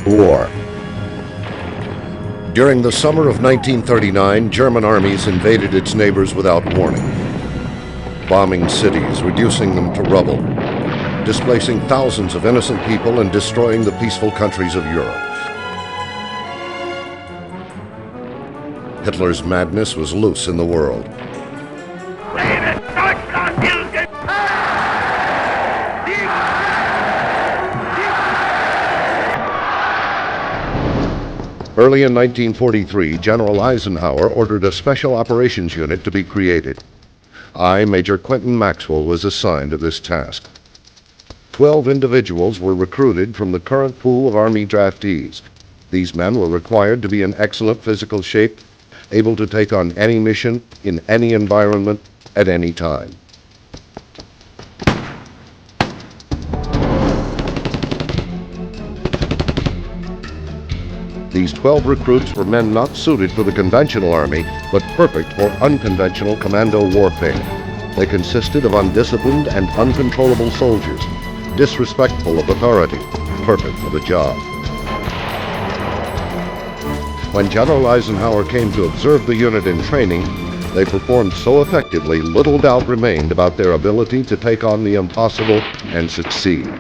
War. During the summer of 1939, German armies invaded its neighbors without warning, bombing cities, reducing them to rubble, displacing thousands of innocent people and destroying the peaceful countries of Europe. Hitler's madness was loose in the world. Early in 1943, General Eisenhower ordered a special operations unit to be created. I, Major Quentin Maxwell, was assigned to this task. 12 individuals were recruited from the current pool of Army draftees. These men were required to be in excellent physical shape, able to take on any mission, in any environment, at any time. These 12 recruits were men not suited for the conventional army, but perfect for unconventional commando warfare. They consisted of undisciplined and uncontrollable soldiers, disrespectful of authority, perfect for the job. When General Eisenhower came to observe the unit in training, they performed so effectively, little doubt remained about their ability to take on the impossible and succeed.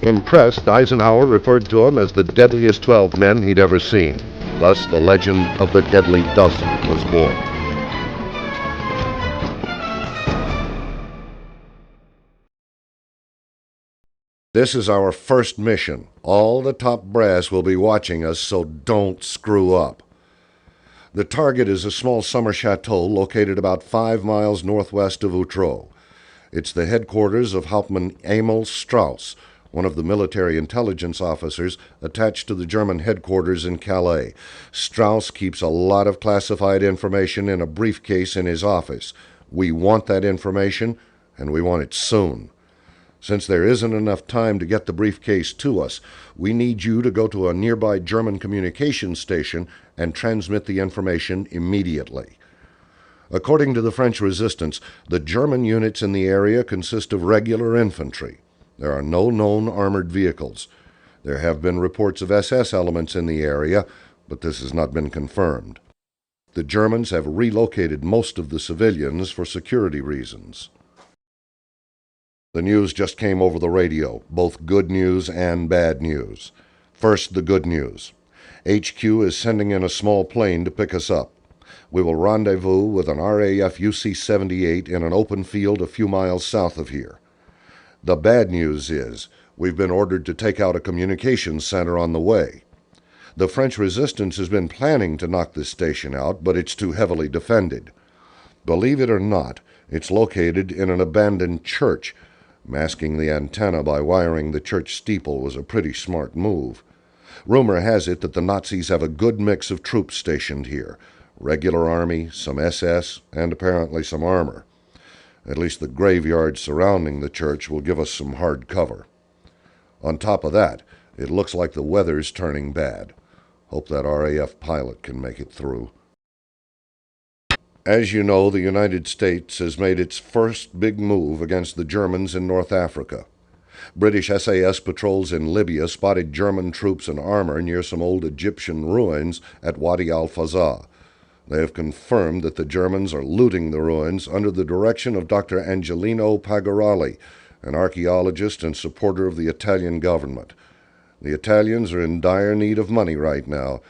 Impressed, Eisenhower referred to them as the deadliest 12 men he'd ever seen. Thus, the legend of the Deadly Dozen was born. This is our first mission. All the top brass will be watching us, so don't screw up. The target is a small summer chateau located about 5 miles northwest of Outreau. It's the headquarters of Hauptmann Emil Strauss, one of the military intelligence officers attached to the German headquarters in Calais. Strauss keeps a lot of classified information in a briefcase in his office. We want that information, and we want it soon. Since there isn't enough time to get the briefcase to us, we need you to go to a nearby German communications station and transmit the information immediately. According to the French resistance, the German units in the area consist of regular infantry. There are no known armored vehicles. There have been reports of SS elements in the area, but this has not been confirmed. The Germans have relocated most of the civilians for security reasons. The news just came over the radio, both good news and bad news. First, the good news. HQ is sending in a small plane to pick us up. We will rendezvous with an RAF UC-78 in an open field a few miles south of here. The bad news is, we've been ordered to take out a communications center on the way. The French resistance has been planning to knock this station out, but it's too heavily defended. Believe it or not, it's located in an abandoned church. Masking the antenna by wiring the church steeple was a pretty smart move. Rumor has it that the Nazis have a good mix of troops stationed here. Regular army, some SS, and apparently some armor. At least the graveyard surrounding the church will give us some hard cover. On top of that, it looks like the weather's turning bad. Hope that RAF pilot can make it through. As you know, the United States has made its first big move against the Germans in North Africa. British SAS patrols in Libya spotted German troops and armor near some old Egyptian ruins at Wadi al-Fazah. They have confirmed that the Germans are looting the ruins under the direction of Dr. Angelino Pagarali, an archaeologist and supporter of the Italian government. The Italians are in dire need of money right now.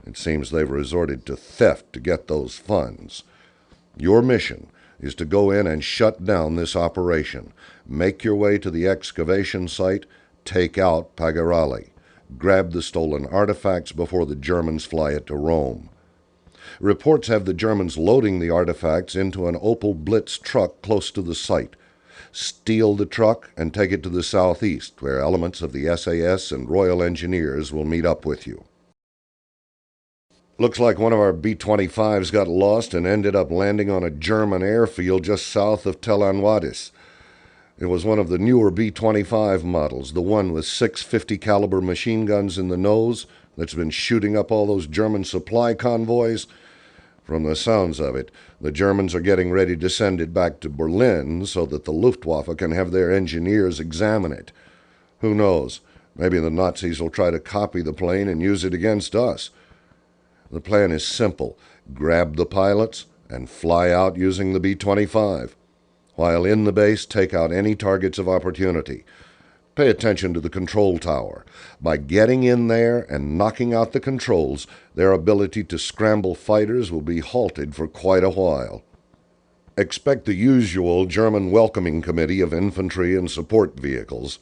It seems they've resorted to theft to get those funds. Your mission is to go in and shut down this operation. Make your way to the excavation site, take out Pagarali. Grab the stolen artifacts before the Germans fly it to Rome. Reports have the Germans loading the artifacts into an Opel Blitz truck close to the site. Steal the truck and take it to the southeast, where elements of the SAS and Royal Engineers will meet up with you. Looks like one of our B-25s got lost and ended up landing on a German airfield just south of Tel Anwadis. It was one of the newer B-25 models, the one with 6 .50 caliber machine guns in the nose that's been shooting up all those German supply convoys. From the sounds of it, the Germans are getting ready to send it back to Berlin so that the Luftwaffe can have their engineers examine it. Who knows? Maybe the Nazis will try to copy the plane and use it against us. The plan is simple. Grab the pilots and fly out using the B-25. While in the base, take out any targets of opportunity. Pay attention to the control tower. By getting in there and knocking out the controls, their ability to scramble fighters will be halted for quite a while. Expect the usual German welcoming committee of infantry and support vehicles.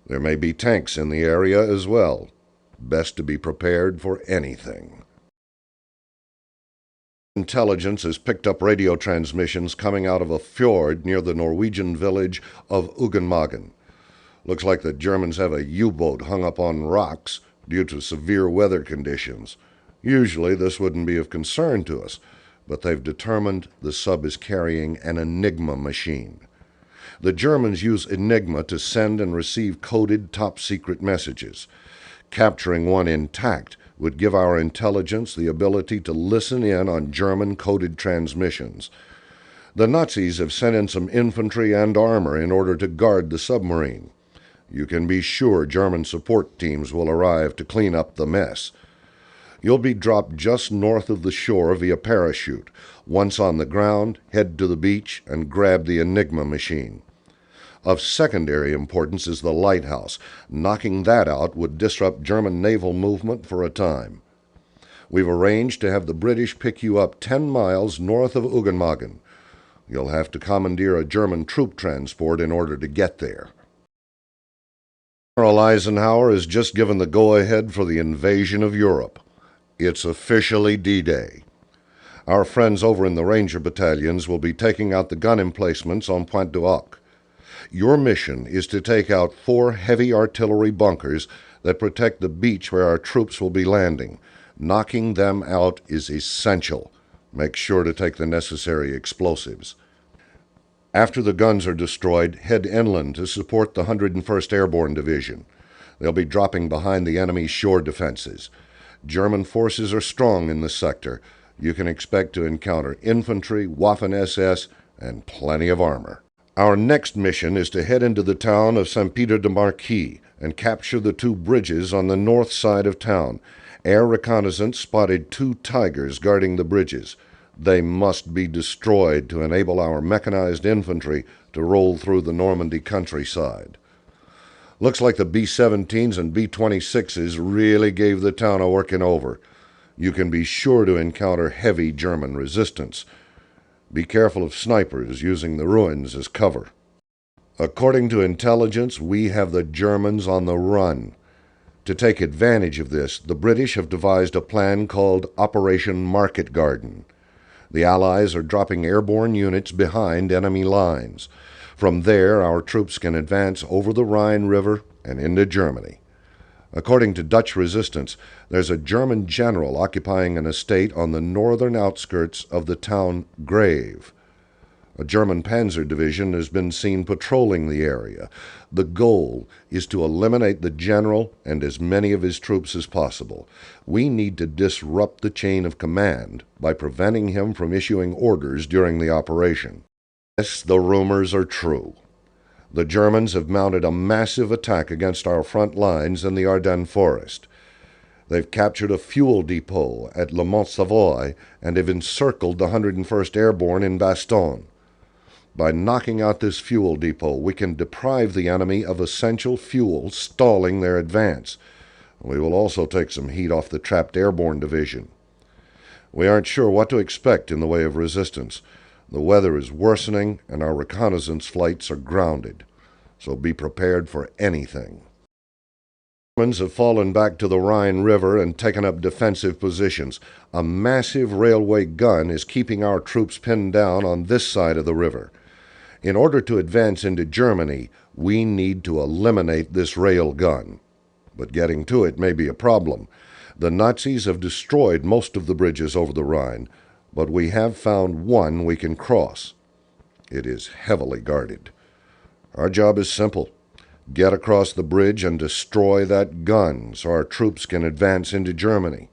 There may be tanks in the area as well. Best to be prepared for anything. Intelligence has picked up radio transmissions coming out of a fjord near the Norwegian village of Ugenmagen. Looks like the Germans have a U-boat hung up on rocks due to severe weather conditions. Usually this wouldn't be of concern to us, but they've determined the sub is carrying an Enigma machine. The Germans use Enigma to send and receive coded top-secret messages. Capturing one intact would give our intelligence the ability to listen in on German coded transmissions. The Nazis have sent in some infantry and armor in order to guard the submarine. You can be sure German support teams will arrive to clean up the mess. You'll be dropped just north of the shore via parachute. Once on the ground, head to the beach and grab the Enigma machine. Of secondary importance is the lighthouse. Knocking that out would disrupt German naval movement for a time. We've arranged to have the British pick you up 10 miles north of Ugenmagen. You'll have to commandeer a German troop transport in order to get there. General Eisenhower has just given the go-ahead for the invasion of Europe. It's officially D-Day. Our friends over in the Ranger battalions will be taking out the gun emplacements on Pointe du Hoc. Your mission is to take out 4 heavy artillery bunkers that protect the beach where our troops will be landing. Knocking them out is essential. Make sure to take the necessary explosives. After the guns are destroyed, head inland to support the 101st Airborne Division. They'll be dropping behind the enemy's shore defenses. German forces are strong in this sector. You can expect to encounter infantry, Waffen-SS, and plenty of armor. Our next mission is to head into the town of Saint-Peter-de-Marquis and capture the 2 bridges on the north side of town. Air reconnaissance spotted 2 Tigers guarding the bridges. They must be destroyed to enable our mechanized infantry to roll through the Normandy countryside. Looks like the B-17s and B-26s really gave the town a working over. You can be sure to encounter heavy German resistance. Be careful of snipers using the ruins as cover. According to intelligence, we have the Germans on the run. To take advantage of this, the British have devised a plan called Operation Market Garden. The Allies are dropping airborne units behind enemy lines. From there, our troops can advance over the Rhine River and into Germany. According to Dutch resistance, there's a German general occupying an estate on the northern outskirts of the town Grave. A German panzer division has been seen patrolling the area. The goal is to eliminate the general and as many of his troops as possible. We need to disrupt the chain of command by preventing him from issuing orders during the operation. Yes, the rumors are true. The Germans have mounted a massive attack against our front lines in the Ardennes forest. They've captured a fuel depot at Le Mont-Savoy and have encircled the 101st Airborne in Bastogne. By knocking out this fuel depot, we can deprive the enemy of essential fuel, stalling their advance. We will also take some heat off the trapped Airborne Division. We aren't sure what to expect in the way of resistance. The weather is worsening, and our reconnaissance flights are grounded, so be prepared for anything. The Germans have fallen back to the Rhine River and taken up defensive positions. A massive railway gun is keeping our troops pinned down on this side of the river. In order to advance into Germany, we need to eliminate this rail gun. But getting to it may be a problem. The Nazis have destroyed most of the bridges over the Rhine, but we have found one we can cross. It is heavily guarded. Our job is simple. Get across the bridge and destroy that gun so our troops can advance into Germany.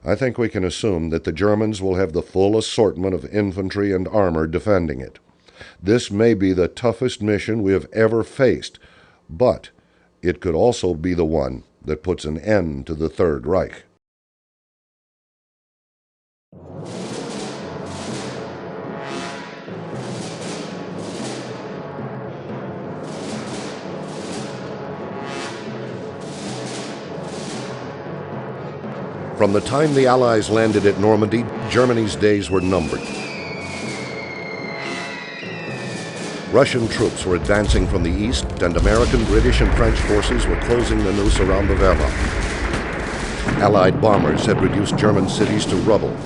I think we can assume that the Germans will have the full assortment of infantry and armor defending it. This may be the toughest mission we have ever faced, but It could also be the one that puts an end to the Third Reich. From the time the Allies landed at Normandy, Germany's days were numbered. Russian troops were advancing from the east, and American, British, and French forces were closing the noose around the Wehrmacht. Allied bombers had reduced German cities to rubble.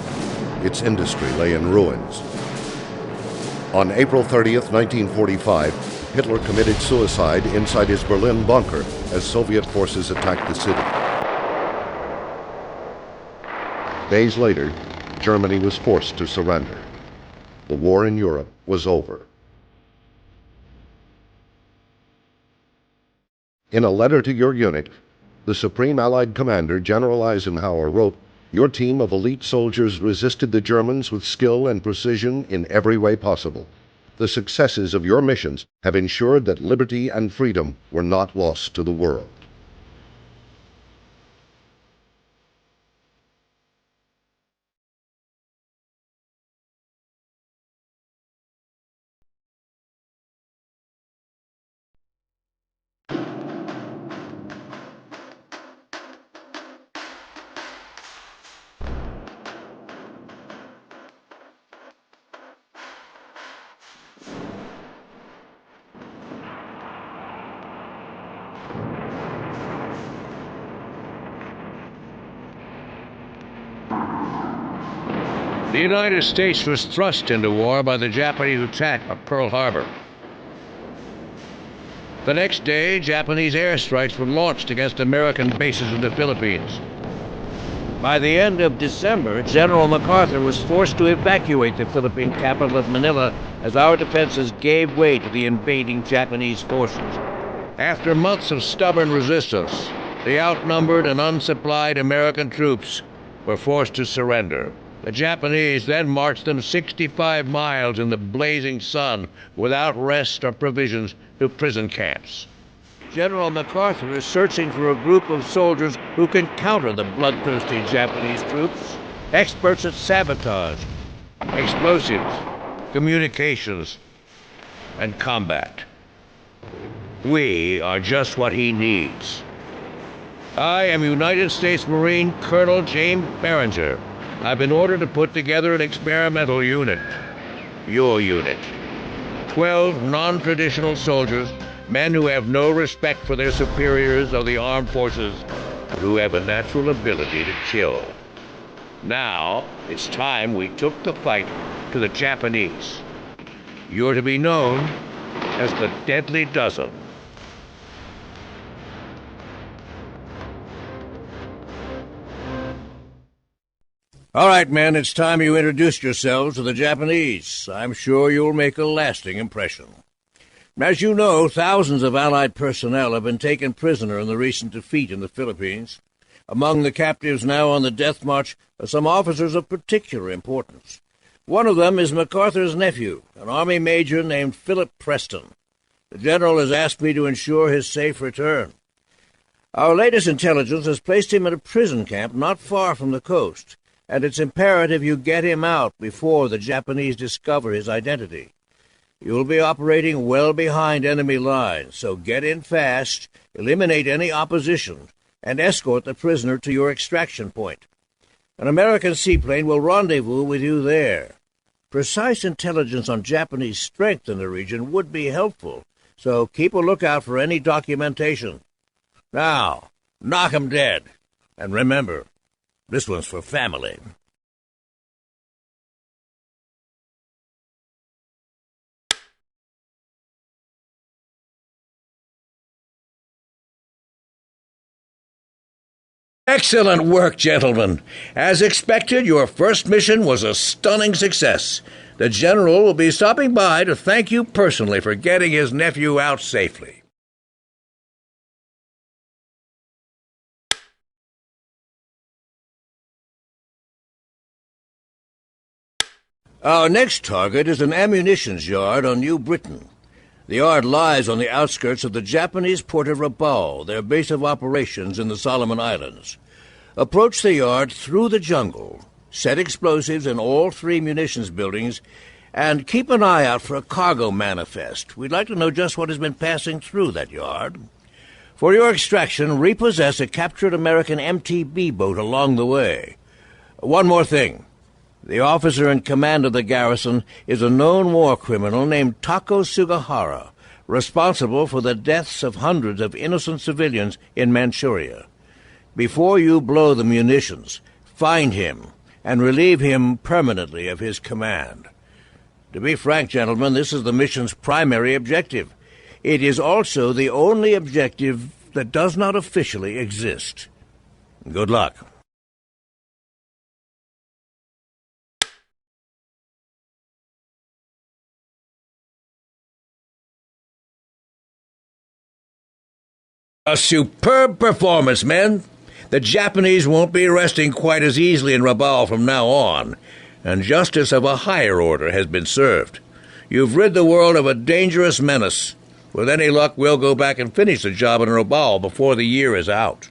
Its industry lay in ruins. On April 30th, 1945, Hitler committed suicide inside his Berlin bunker as Soviet forces attacked the city. Days later, Germany was forced to surrender. The war in Europe was over. In a letter to your unit, the Supreme Allied Commander, General Eisenhower, wrote, "Your team of elite soldiers resisted the Germans with skill and precision in every way possible. The successes of your missions have ensured that liberty and freedom were not lost to the world." The United States was thrust into war by the Japanese attack of Pearl Harbor. The next day, Japanese airstrikes were launched against American bases in the Philippines. By the end of December, General MacArthur was forced to evacuate the Philippine capital of Manila as our defenses gave way to the invading Japanese forces. After months of stubborn resistance, the outnumbered and unsupplied American troops were forced to surrender. The Japanese then marched them 65 miles in the blazing sun without rest or provisions to prison camps. General MacArthur is searching for a group of soldiers who can counter the bloodthirsty Japanese troops, experts at sabotage, explosives, communications, and combat. We are just what he needs. I am United States Marine Colonel James Barringer. I've been ordered to put together an experimental unit. Your unit. 12 non-traditional soldiers, men who have no respect for their superiors of the armed forces, but who have a natural ability to kill. Now, it's time we took the fight to the Japanese. You're to be known as the Deadly Dozen. All right, men, it's time you introduced yourselves to the Japanese. I'm sure you'll make a lasting impression. As you know, thousands of Allied personnel have been taken prisoner in the recent defeat in the Philippines. Among the captives now on the death march are some officers of particular importance. One of them is MacArthur's nephew, an Army major named Philip Preston. The general has asked me to ensure his safe return. Our latest intelligence has placed him in a prison camp not far from the coast, and it's imperative you get him out before the Japanese discover his identity. You'll be operating well behind enemy lines, so get in fast, eliminate any opposition, and escort the prisoner to your extraction point. An American seaplane will rendezvous with you there. Precise intelligence on Japanese strength in the region would be helpful, so keep a lookout for any documentation. Now, knock 'em dead. And remember, this one's for family. Excellent work, gentlemen. As expected, your first mission was a stunning success. The general will be stopping by to thank you personally for getting his nephew out safely. Our next target is an ammunitions yard on New Britain. The yard lies on the outskirts of the Japanese port of Rabaul, their base of operations in the Solomon Islands. Approach the yard through the jungle, set explosives in all 3 munitions buildings, and keep an eye out for a cargo manifest. We'd like to know just what has been passing through that yard. For your extraction, repossess a captured American MTB boat along the way. One more thing. The officer in command of the garrison is a known war criminal named Tako Sugahara, responsible for the deaths of hundreds of innocent civilians in Manchuria. Before you blow the munitions, find him and relieve him permanently of his command. To be frank, gentlemen, this is the mission's primary objective. It is also the only objective that does not officially exist. Good luck. A superb performance, men. The Japanese won't be resting quite as easily in Rabaul from now on, and justice of a higher order has been served. You've rid the world of a dangerous menace. With any luck, we'll go back and finish the job in Rabaul before the year is out.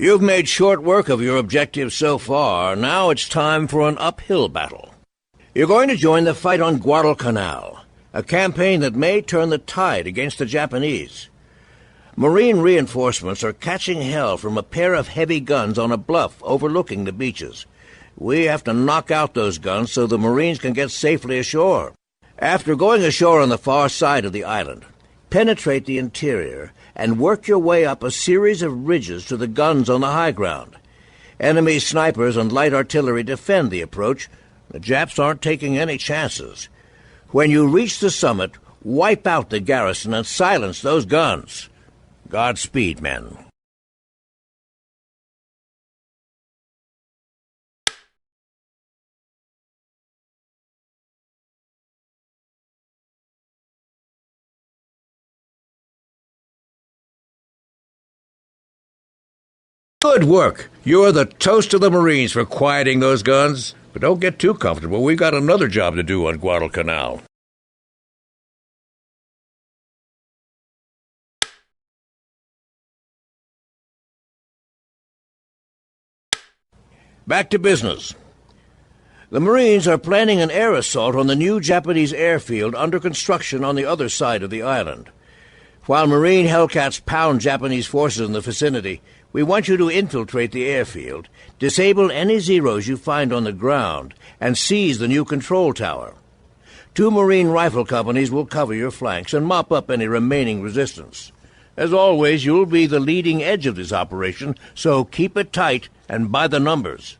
You've made short work of your objectives so far. Now it's time for an uphill battle. You're going to join the fight on Guadalcanal, a campaign that may turn the tide against the Japanese. Marine reinforcements are catching hell from a pair of heavy guns on a bluff overlooking the beaches. We have to knock out those guns so the Marines can get safely ashore. After going ashore on the far side of the island, penetrate the interior and work your way up a series of ridges to the guns on the high ground. Enemy snipers and light artillery defend the approach. The Japs aren't taking any chances. When you reach the summit, wipe out the garrison and silence those guns. Godspeed, men. Good work. You're the toast of the Marines for quieting those guns. But don't get too comfortable. We've got another job to do on Guadalcanal. Back to business. The Marines are planning an air assault on the new Japanese airfield under construction on the other side of the island. While Marine Hellcats pound Japanese forces in the vicinity, we want you to infiltrate the airfield, disable any Zeros you find on the ground, and seize the new control tower. 2 Marine rifle companies will cover your flanks and mop up any remaining resistance. As always, you'll be the leading edge of this operation, so keep it tight and by the numbers.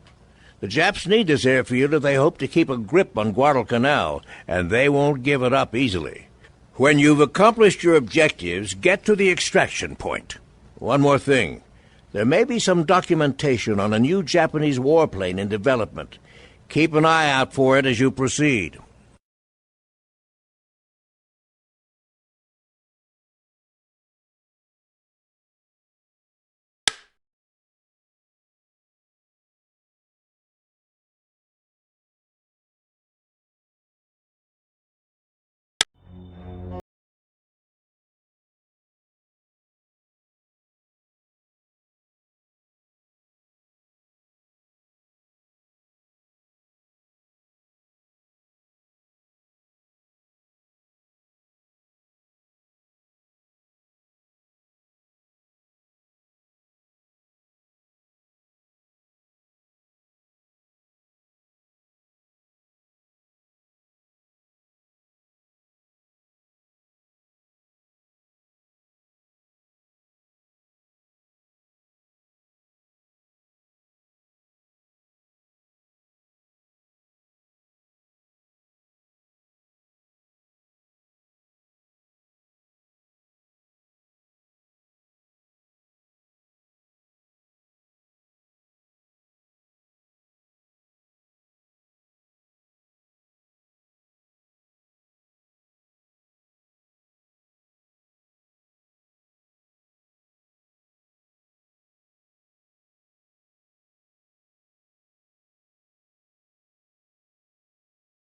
The Japs need this airfield if they hope to keep a grip on Guadalcanal, and they won't give it up easily. When you've accomplished your objectives, get to the extraction point. One more thing. There may be some documentation on a new Japanese warplane in development. Keep an eye out for it as you proceed.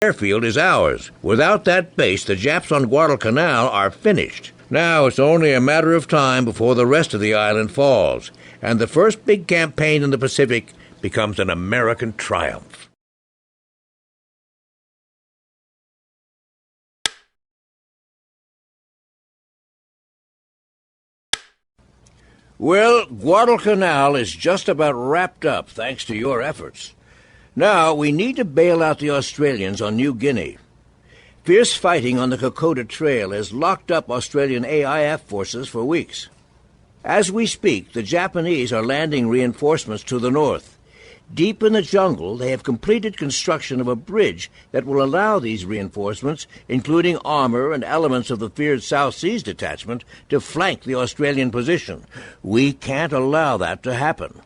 airfield is ours. Without that base, the Japs on Guadalcanal are finished. Now it's only a matter of time before the rest of the island falls, and the first big campaign in the Pacific becomes an American triumph. Well, Guadalcanal is just about wrapped up thanks to your efforts. Now we need to bail out the Australians on New Guinea. Fierce fighting on the Kokoda Trail has locked up Australian AIF forces for weeks. As we speak, the Japanese are landing reinforcements to the north. Deep in the jungle, they have completed construction of a bridge that will allow these reinforcements, including armor and elements of the feared South Seas Detachment, to flank the Australian position. We can't allow that to happen.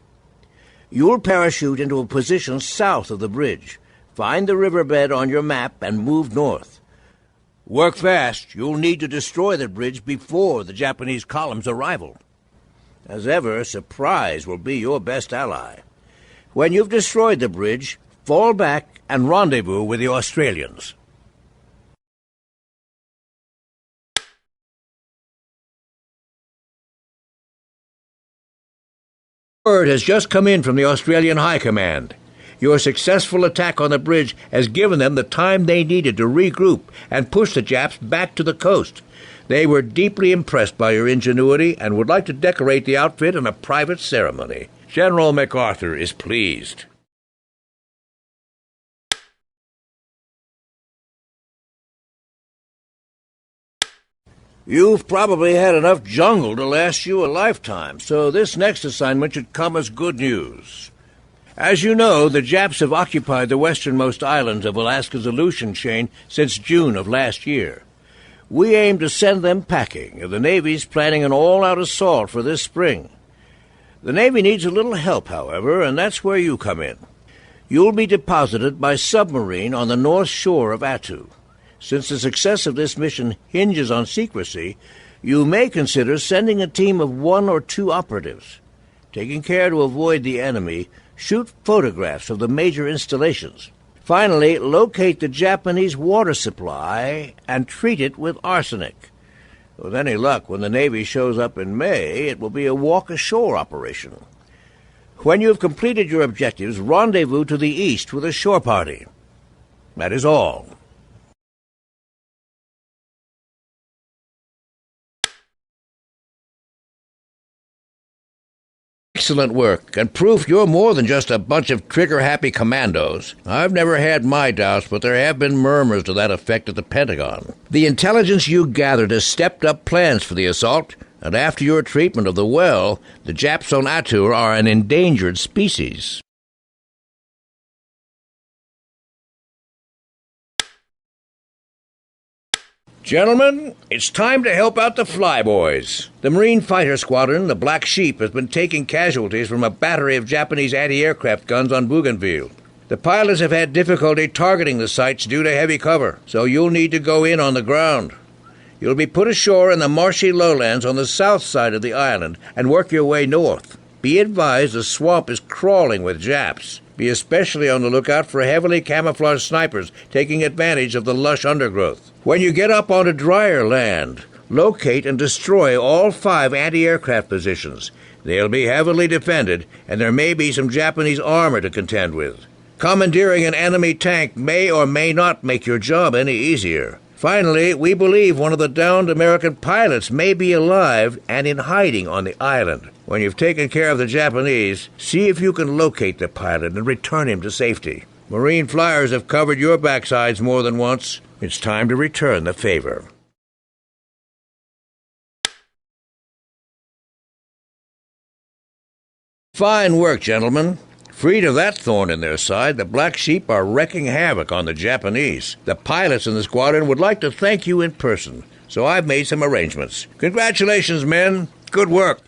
You'll parachute into a position south of the bridge. Find the riverbed on your map and move north. Work fast. You'll need to destroy the bridge before the Japanese column's arrival. As ever, surprise will be your best ally. When you've destroyed the bridge, fall back and rendezvous with the Australians. Word has just come in from the Australian High Command. Your successful attack on the bridge has given them the time they needed to regroup and push the Japs back to the coast. They were deeply impressed by your ingenuity and would like to decorate the outfit in a private ceremony. General MacArthur is pleased. You've probably had enough jungle to last you a lifetime, so this next assignment should come as good news. As you know, the Japs have occupied the westernmost islands of Alaska's Aleutian chain since June of last year. We aim to send them packing, and the Navy's planning an all-out assault for this spring. The Navy needs a little help, however, and that's where you come in. You'll be deposited by submarine on the north shore of Attu. Since the success of this mission hinges on secrecy, you may consider sending a team of 1 or 2 operatives. Taking care to avoid the enemy, shoot photographs of the major installations. Finally, locate the Japanese water supply and treat it with arsenic. With any luck, when the Navy shows up in May, it will be a walk-ashore operation. When you have completed your objectives, rendezvous to the east with a shore party. That is all. Excellent work, and proof you're more than just a bunch of trigger-happy commandos. I've never had my doubts, but there have been murmurs to that effect at the Pentagon. The intelligence you gathered has stepped up plans for the assault, and after your treatment of the well, the Japs on Attu are an endangered species. Gentlemen, it's time to help out the flyboys. The Marine Fighter Squadron, the Black Sheep, has been taking casualties from a battery of Japanese anti-aircraft guns on Bougainville. The pilots have had difficulty targeting the sites due to heavy cover, so you'll need to go in on the ground. You'll be put ashore in the marshy lowlands on the south side of the island and work your way north. Be advised the swamp is crawling with Japs. Be especially on the lookout for heavily camouflaged snipers taking advantage of the lush undergrowth. When you get up onto drier land, locate and destroy all 5 anti-aircraft positions. They'll be heavily defended, and there may be some Japanese armor to contend with. Commandeering an enemy tank may or may not make your job any easier. Finally, we believe one of the downed American pilots may be alive and in hiding on the island. When you've taken care of the Japanese, see if you can locate the pilot and return him to safety. Marine flyers have covered your backsides more than once. It's time to return the favor. Fine work, gentlemen. Freed of that thorn in their side, the Black Sheep are wreaking havoc on the Japanese. The pilots in the squadron would like to thank you in person, so I've made some arrangements. Congratulations, men. Good work.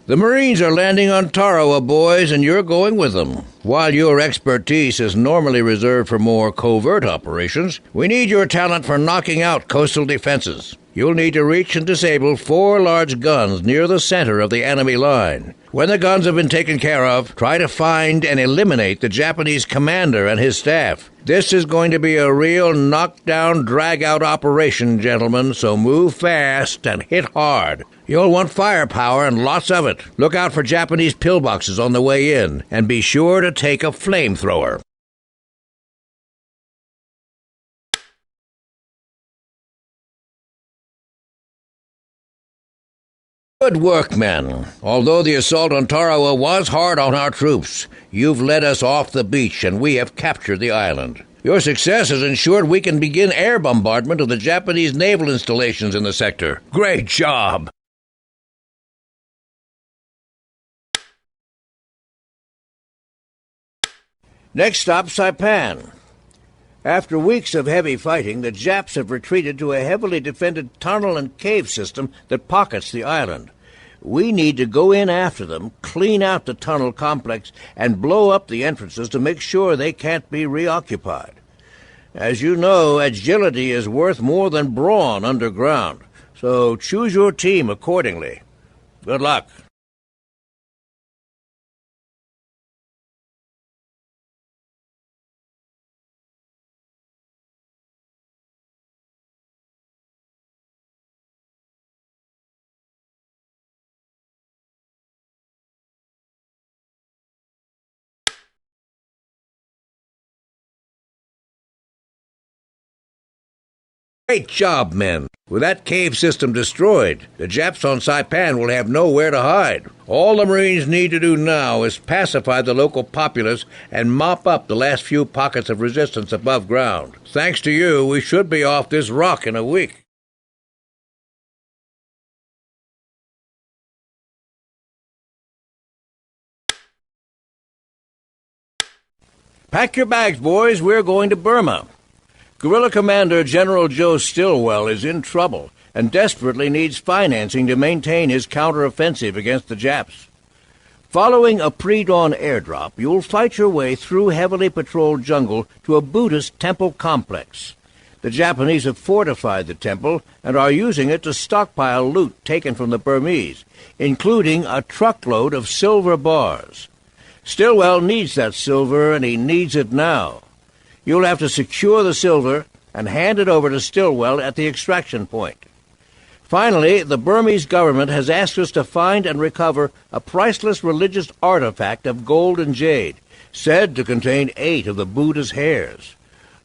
The Marines are landing on Tarawa, boys, and you're going with them. While your expertise is normally reserved for more covert operations, we need your talent for knocking out coastal defenses. You'll need to reach and disable 4 large guns near the center of the enemy line. When the guns have been taken care of, try to find and eliminate the Japanese commander and his staff. This is going to be a real knockdown, drag-out operation, gentlemen, so move fast and hit hard. You'll want firepower and lots of it. Look out for Japanese pillboxes on the way in, and be sure to take a flamethrower. Good work, men. Although the assault on Tarawa was hard on our troops, you've led us off the beach and we have captured the island. Your success has ensured we can begin air bombardment of the Japanese naval installations in the sector. Great job! Next stop, Saipan. After weeks of heavy fighting, the Japs have retreated to a heavily defended tunnel and cave system that pockets the island. We need to go in after them, clean out the tunnel complex, and blow up the entrances to make sure they can't be reoccupied. As you know, agility is worth more than brawn underground, so choose your team accordingly. Good luck. Great job, men. With that cave system destroyed, the Japs on Saipan will have nowhere to hide. All the Marines need to do now is pacify the local populace and mop up the last few pockets of resistance above ground. Thanks to you, we should be off this rock in a week. Pack your bags, boys. We're going to Burma. Guerrilla Commander General Joe Stilwell is in trouble and desperately needs financing to maintain his counteroffensive against the Japs. Following a pre-dawn airdrop, you'll fight your way through heavily patrolled jungle to a Buddhist temple complex. The Japanese have fortified the temple and are using it to stockpile loot taken from the Burmese, including a truckload of silver bars. Stillwell needs that silver, and he needs it now. You'll have to secure the silver and hand it over to Stillwell at the extraction point. Finally, the Burmese government has asked us to find and recover a priceless religious artifact of gold and jade, said to contain 8 of the Buddha's hairs.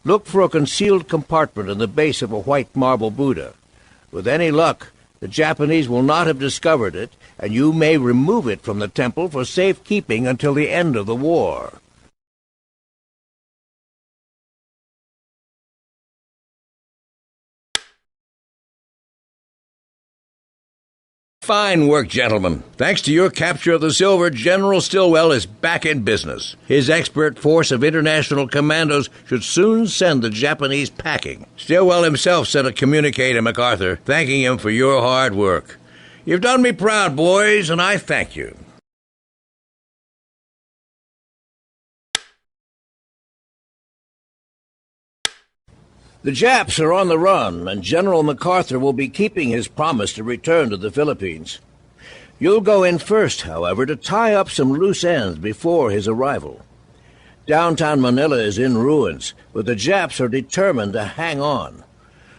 Look for a concealed compartment in the base of a white marble Buddha. With any luck, the Japanese will not have discovered it, and you may remove it from the temple for safekeeping until the end of the war. Fine work, gentlemen. Thanks to your capture of the silver, General Stillwell is back in business. His expert force of international commandos should soon send the Japanese packing. Stillwell himself sent a communique to MacArthur, thanking him for your hard work. You've done me proud, boys, and I thank you. The Japs are on the run, and General MacArthur will be keeping his promise to return to the Philippines. You'll go in first, however, to tie up some loose ends before his arrival. Downtown Manila is in ruins, but the Japs are determined to hang on.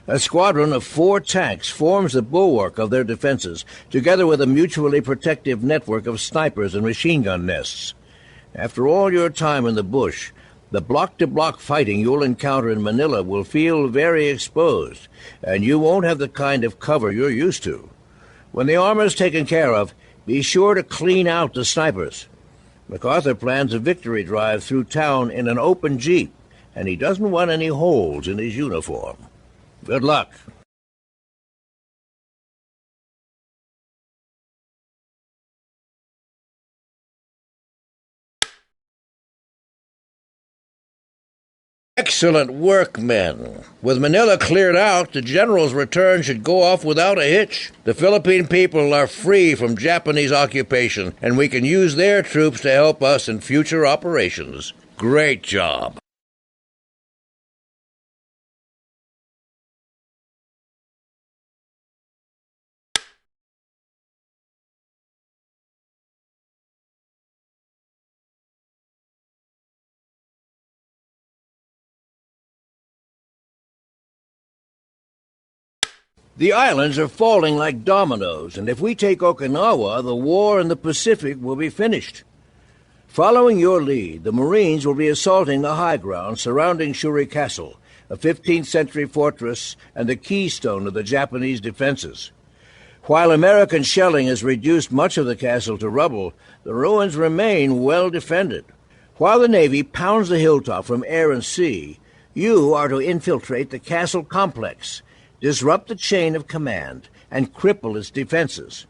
A squadron of 4 tanks forms the bulwark of their defenses, together with a mutually protective network of snipers and machine gun nests. After all your time in the bush, the block-to-block fighting you'll encounter in Manila will feel very exposed, and you won't have the kind of cover you're used to. When the armor's taken care of, be sure to clean out the snipers. MacArthur plans a victory drive through town in an open jeep, and he doesn't want any holes in his uniform. Good luck. Excellent work, men. With Manila cleared out, the general's return should go off without a hitch. The Philippine people are free from Japanese occupation, and we can use their troops to help us in future operations. Great job. The islands are falling like dominoes, and if we take Okinawa, the war in the Pacific will be finished. Following your lead, the Marines will be assaulting the high ground surrounding Shuri Castle, a 15th century fortress and the keystone of the Japanese defenses. While American shelling has reduced much of the castle to rubble, the ruins remain well defended. While the Navy pounds the hilltop from air and sea, you are to infiltrate the castle complex, disrupt the chain of command, and cripple its defenses.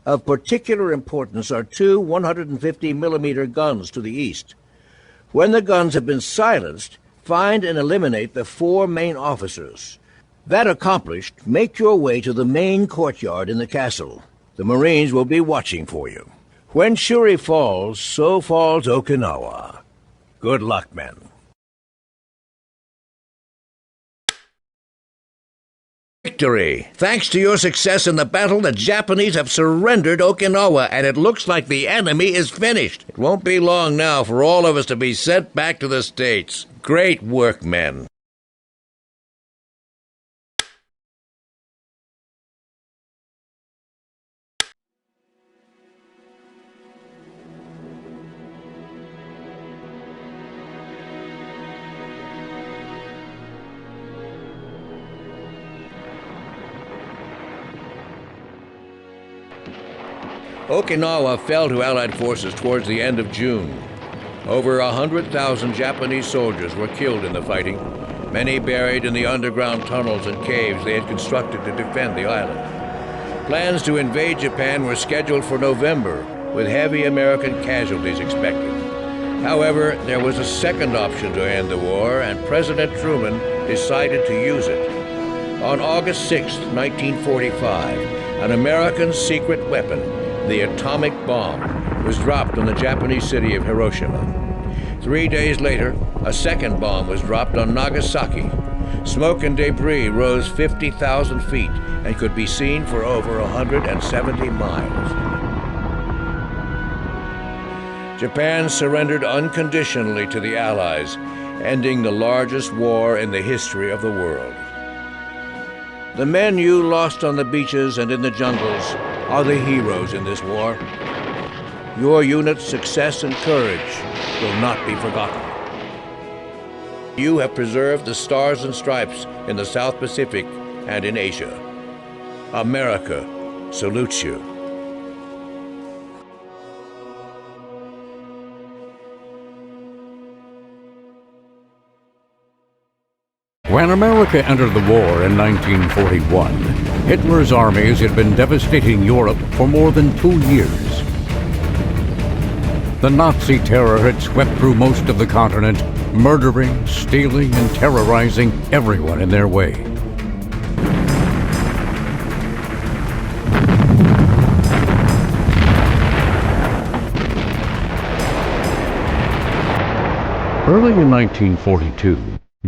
Of particular importance are two 150-millimeter guns to the east. When the guns have been silenced, find and eliminate the four main officers. That accomplished, make your way to the main courtyard in the castle. The Marines will be watching for you. When Shuri falls, so falls Okinawa. Good luck, men. Victory! Thanks to your success in the battle, the Japanese have surrendered Okinawa, and it looks like the enemy is finished. It won't be long now for all of us to be sent back to the States. Great work, men. Okinawa fell to Allied forces towards the end of June. Over 100,000 Japanese soldiers were killed in the fighting, many buried in the underground tunnels and caves they had constructed to defend the island. Plans to invade Japan were scheduled for November, with heavy American casualties expected. However, there was a second option to end the war, and President Truman decided to use it. On August 6, 1945, an American secret weapon, the atomic bomb, was dropped on the Japanese city of Hiroshima. 3 days later, a second bomb was dropped on Nagasaki. Smoke and debris rose 50,000 feet and could be seen for over 170 miles. Japan surrendered unconditionally to the Allies, ending the largest war in the history of the world. The men you lost on the beaches and in the jungles are the heroes in this war. Your unit's success and courage will not be forgotten. You have preserved the stars and stripes in the South Pacific and in Asia. America salutes you. When America entered the war in 1941, Hitler's armies had been devastating Europe for more than 2 years. The Nazi terror had swept through most of the continent, murdering, stealing, and terrorizing everyone in their way. Early in 1942,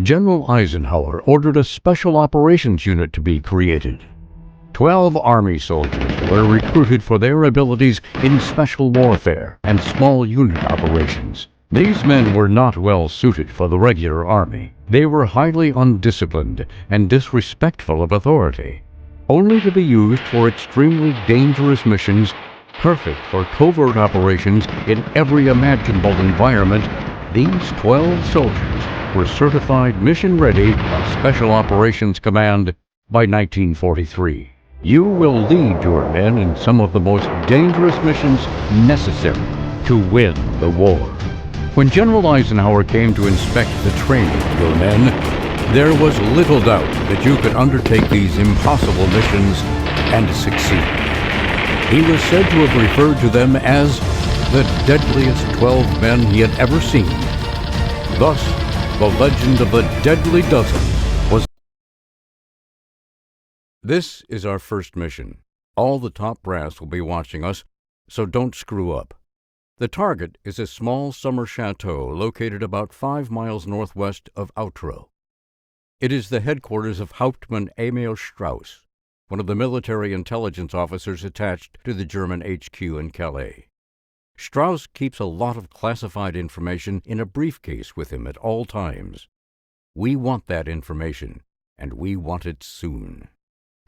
General Eisenhower ordered a Special Operations Unit to be created. 12 Army soldiers were recruited for their abilities in special warfare and small unit operations. These men were not well suited for the regular Army. They were highly undisciplined and disrespectful of authority, only to be used for extremely dangerous missions, perfect for covert operations in every imaginable environment. These 12 soldiers were certified mission-ready by Special Operations Command by 1943. You will lead your men in some of the most dangerous missions necessary to win the war. When General Eisenhower came to inspect the training of your men, there was little doubt that you could undertake these impossible missions and succeed. He was said to have referred to them as the deadliest 12 men he had ever seen. Thus, the legend of the Deadly Dozen was. This is our first mission. All the top brass will be watching us, so don't screw up. The target is a small summer chateau located about 5 miles northwest of Outreau. It is the headquarters of Hauptmann Emil Strauss, one of the military intelligence officers attached to the German HQ in Calais. Strauss keeps a lot of classified information in a briefcase with him at all times. We want that information, and we want it soon.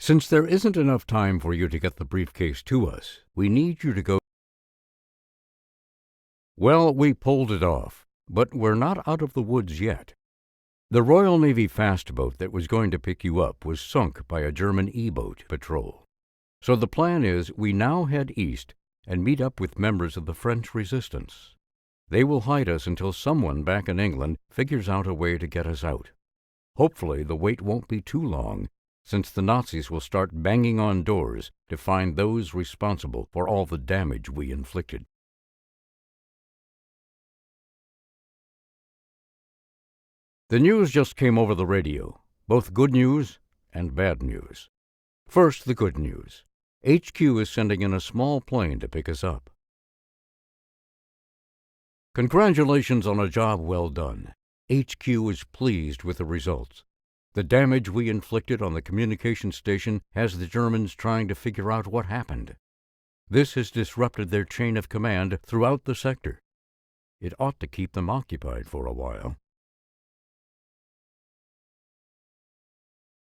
Since there isn't enough time for you to get the briefcase to us, we need you to go. Well, we pulled it off, but we're not out of the woods yet. The Royal Navy fast boat that was going to pick you up was sunk by a German E-boat patrol. So the plan is we now head east and meet up with members of the French resistance. They will hide us until someone back in England figures out a way to get us out. Hopefully the wait won't be too long, since the Nazis will start banging on doors to find those responsible for all the damage we inflicted. The news just came over the radio, both good news and bad news. First, the good news. HQ is sending in a small plane to pick us up. Congratulations on a job well done. HQ is pleased with the results. The damage we inflicted on the communication station has the Germans trying to figure out what happened. This has disrupted their chain of command throughout the sector. It ought to keep them occupied for a while.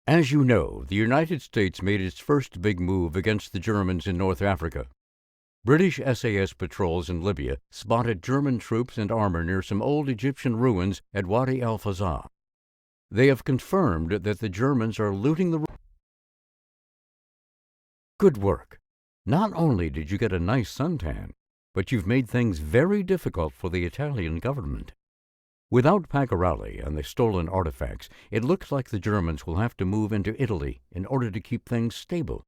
As you know, the United States made its first big move against the Germans in North Africa. British SAS patrols in Libya spotted German troops and armor near some old Egyptian ruins at Wadi al-Fazah. They have confirmed that the Germans are looting the. Good work. Not only did you get a nice suntan, but you've made things very difficult for the Italian government. Without Pagarelli and the stolen artifacts, it looks like the Germans will have to move into Italy in order to keep things stable.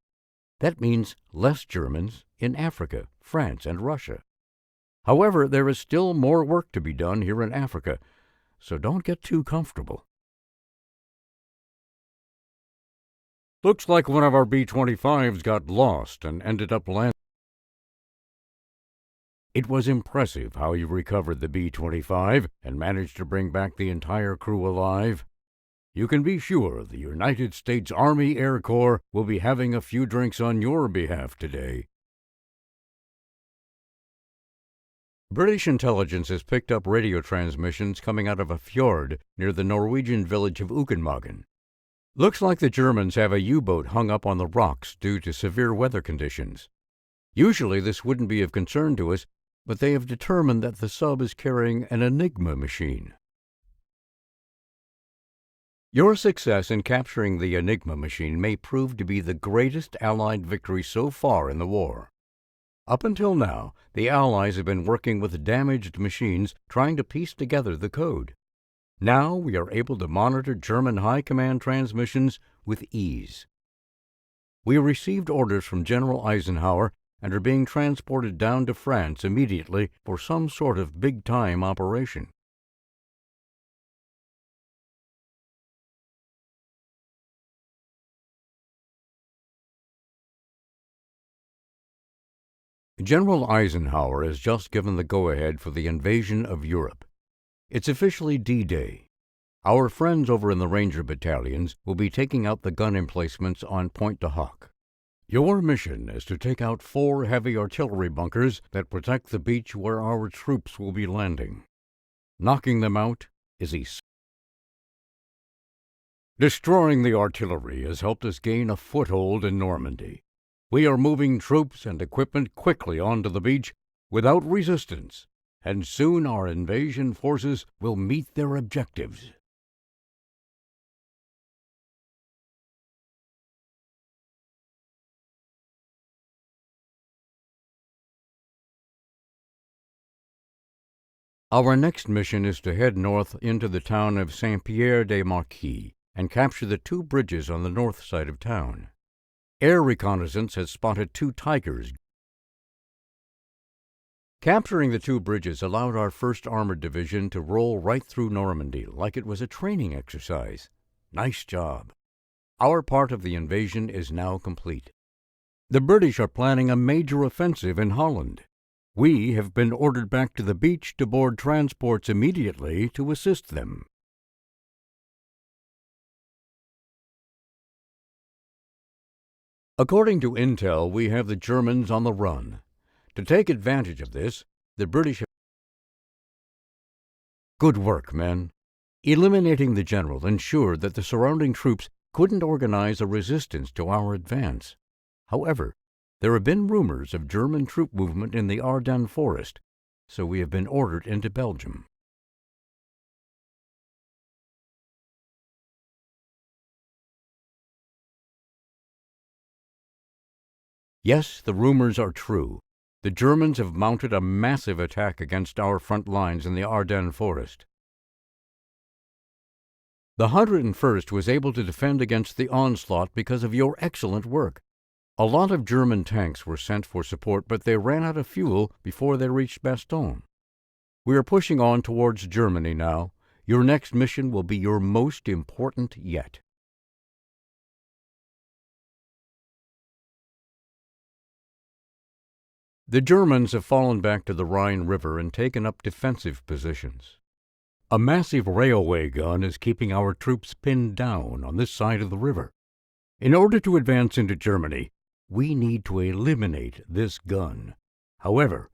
That means less Germans in Africa, France, and Russia. However, there is still more work to be done here in Africa, so don't get too comfortable. Looks like one of our B-25s got lost and ended up landing. It was impressive how you recovered the B-25 and managed to bring back the entire crew alive. You can be sure the United States Army Air Corps will be having a few drinks on your behalf today. British intelligence has picked up radio transmissions coming out of a fjord near the Norwegian village of Ukenmagen. Looks like the Germans have a U-boat hung up on the rocks due to severe weather conditions. Usually this wouldn't be of concern to us, but they have determined that the sub is carrying an Enigma machine. Your success in capturing the Enigma machine may prove to be the greatest Allied victory so far in the war. Up until now, the Allies have been working with damaged machines trying to piece together the code. Now we are able to monitor German high command transmissions with ease. We received orders from General Eisenhower and are being transported down to France immediately for some sort of big-time operation. General Eisenhower has just given the go-ahead for the invasion of Europe. It's officially D-Day. Our friends over in the Ranger battalions will be taking out the gun emplacements on Pointe du Hoc. Your mission is to take out 4 heavy artillery bunkers that protect the beach where our troops will be landing. Knocking them out is easy. Destroying the artillery has helped us gain a foothold in Normandy. We are moving troops and equipment quickly onto the beach without resistance, and soon our invasion forces will meet their objectives. Our next mission is to head north into the town of Saint-Pierre-des-Marquis and capture the 2 bridges on the north side of town. Air reconnaissance has spotted 2 Tigers. Capturing the 2 bridges allowed our 1st Armored Division to roll right through Normandy like it was a training exercise. Nice job. Our part of the invasion is now complete. The British are planning a major offensive in Holland. We have been ordered back to the beach to board transports immediately to assist them. According to intel, we have the Germans on the run. To take advantage of this, the British have... Good work, men. Eliminating the general ensured that the surrounding troops couldn't organize a resistance to our advance. However, there have been rumors of German troop movement in the Ardennes forest, so we have been ordered into Belgium. Yes, the rumors are true. The Germans have mounted a massive attack against our front lines in the Ardennes forest. The 101st was able to defend against the onslaught because of your excellent work. A lot of German tanks were sent for support, but they ran out of fuel before they reached Bastogne. We are pushing on towards Germany now. Your next mission will be your most important yet. The Germans have fallen back to the Rhine River and taken up defensive positions. A massive railway gun is keeping our troops pinned down on this side of the river. In order to advance into Germany, we need to eliminate this gun. However,